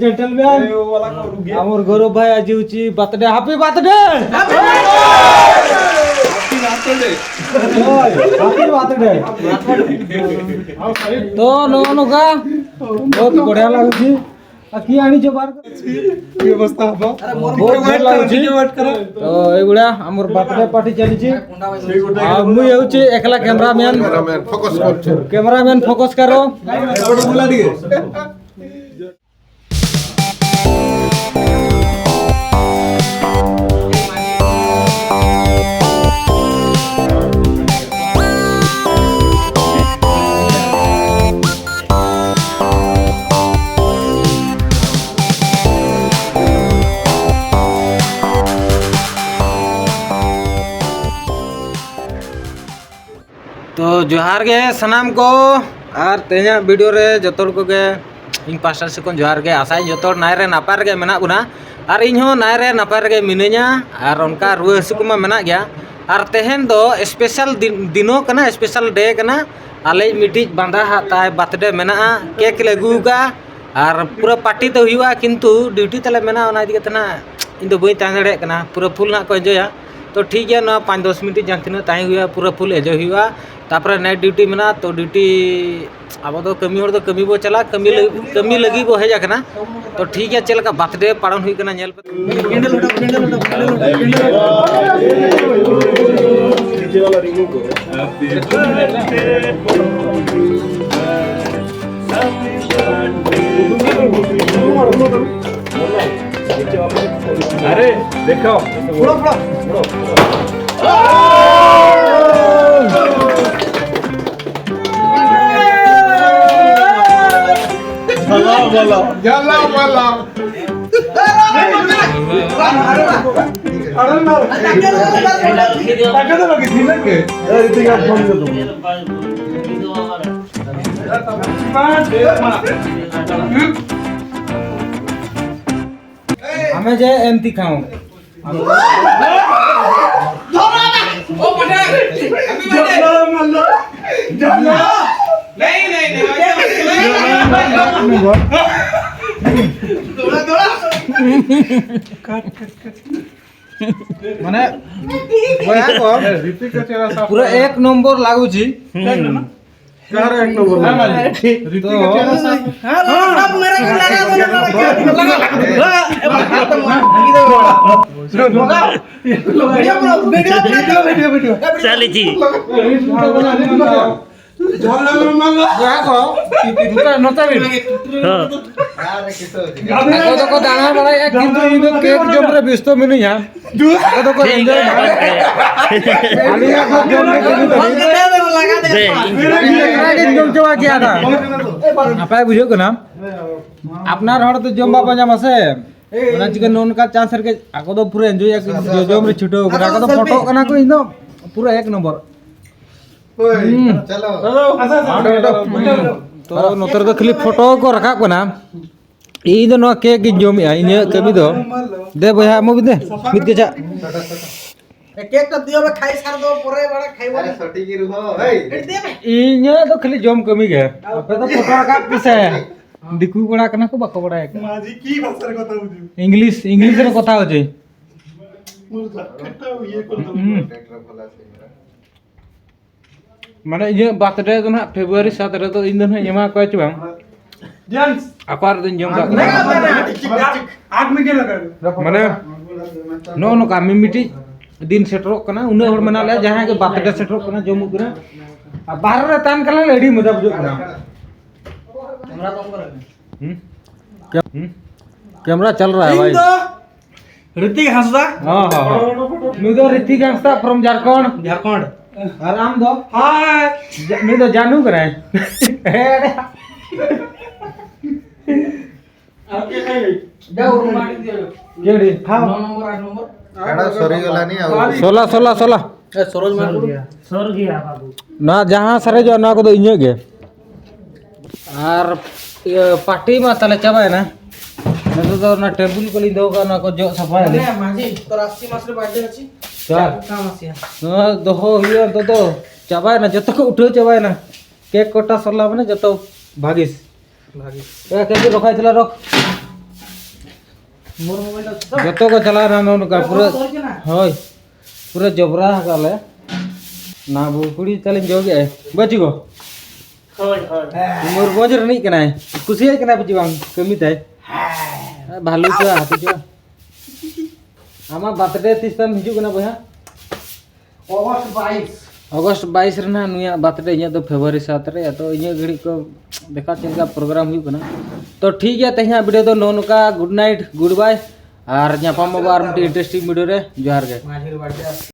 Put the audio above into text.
gentleman आमर गौरव भाई आज होची birthday happy birthday happy birthday तो नो नोका बहुत बढ़िया लागुची आकी आनी जो बार व्यवस्था हबो बहुत बढ़िया लागुची तो एगुडा आमर बर्थडे पार्टी चलीची आ मुई होची एकला कैमरामैन फोकस करो बुला दिए तो जोहार गे सनाम को और तेजा वीडियो रे जतोर को गे इन पास्टर से कोन जोहार गे आशा जतोर नाय रे नापार गे मेना गुना और इन हो नाय रे नापार गे मिने냐 और उनका रुआ हसु को मेना गया और तेहन दो स्पेशल दिनो कना स्पेशल डे कना आले मिटी बांधा हाताय बर्थडे मेना केक लगुगा और पूरा पार्टी तो हुआ किंतु ड्यूटी तले मेना ओना इदी कतना इन दो बई तांगड़े कना पूरा फुल ना को एंजॉया तो ठीक है ना 5-10 मिनट जहाँ तीन ताई हुआ पूरा फुल एंजॉय हुआ तापर नाइट ड्यूटी मेना तो ड्यूटी अब तो कमी हो तो कमी बो चला कमी लगी बो है जाकना तो ठीक है चल का बर्थडे पालन हुई कना नेल अरे देखो हमें जे एमती खाऊं माने पूरा एक नंबर लागू छी कार एक नंबर तो सब मेरे को लगा वीडियो चली जी को दाना बड़ा किंतु इनो केक जम रे व्यस्त मिनी या तो को एंजॉय आलिया को जम के लगा दे के जम चवा किया था अपाय बुझो को नाम अपनार हड़ तो जम बाबा जाम से ओना चिकन नोन का चांस के आको तो पूरा एंजॉय जम रे छुटो आको तो फोटो कना को इनो पूरा एक नंबर चलो तो नोतर तो खाली फोटो को रखा को ना ई दो नो केक जोम इन कमी दो दे बया मो दे मित के जा केक तो दियो में खाई सार दो परे बड़ा खाइबो अरे सटी की रुहो हे इन तो खाली जोम कमी गे आपे तो फोटो रखा पिसे दिकु बड़ा कना को बको बड़ा माझी की भाषा रे कथा होजी इंग्लिश रे कथा हो जे मोर खट्टा ये कर दो ट्रैक्टर भला से माने ये बर्थडे तो ना फेब्रुआरी 7 रे तो इन दिन एमा को छ बांग जेंट्स अपार दिन जम का 8 में के लगा माने नो नो का मिमिटी दिन सेटरो कना उन हर मना ले जहां के बर्थडे सेटरो कना जमु कना आ बाहर रे तान कला लेडी मजा बुझो कना कैमरा कम कर कैमरा चल रहा है भाई ऋतिक हंसदा हां मैं तो ऋतिक हंसदा फ्रॉम झारखंड आराम दो हाय मैं तो जानू कराए आपके खाई जाओ माटी दियो जेडी 9 नंबर 8 नंबर एडा सरी गलानी आ 16 सरोज मार सर गया बाबू ना जहां सरे जो ना को तो इने गे और पार्टी में तले चबाय ना तो ना टेबल को ली दो का ना को जो सफा है माजी तो 80 मास रे बर्थडे अछि चार काम आसिया दो हुआ तो चबाय ना जतो को उठो चबाय ना केक कोटा सरला माने जतो भागिस ए केक रखाय थला रख मोर मोबाइल जतो को चला ना नोनका पूरा होय पूरा जबरा गाले ना बुकुड़ी चले जोगे बची गो होय होय मोर बोज रनी कनाय कुसिया कना बची बांग कमी ताय भालू जो हाथी जो आमा बर्थडे तिस्तम हिजु कना बया अगस्त 22 रना नुया बर्थडे इया तो फेब्रुआरी 7 रे तो इया घड़ी को देखा चलका प्रोग्राम हुई कना तो ठीक है तहिया वीडियो तो नोनका गुड नाइट गुड बाय और ᱧᱟᱯᱟᱢ ᱟᱵᱟᱨ ᱢᱤᱫᱴᱤᱡ इंटरेस्टिंग वीडियो रे जोहार गे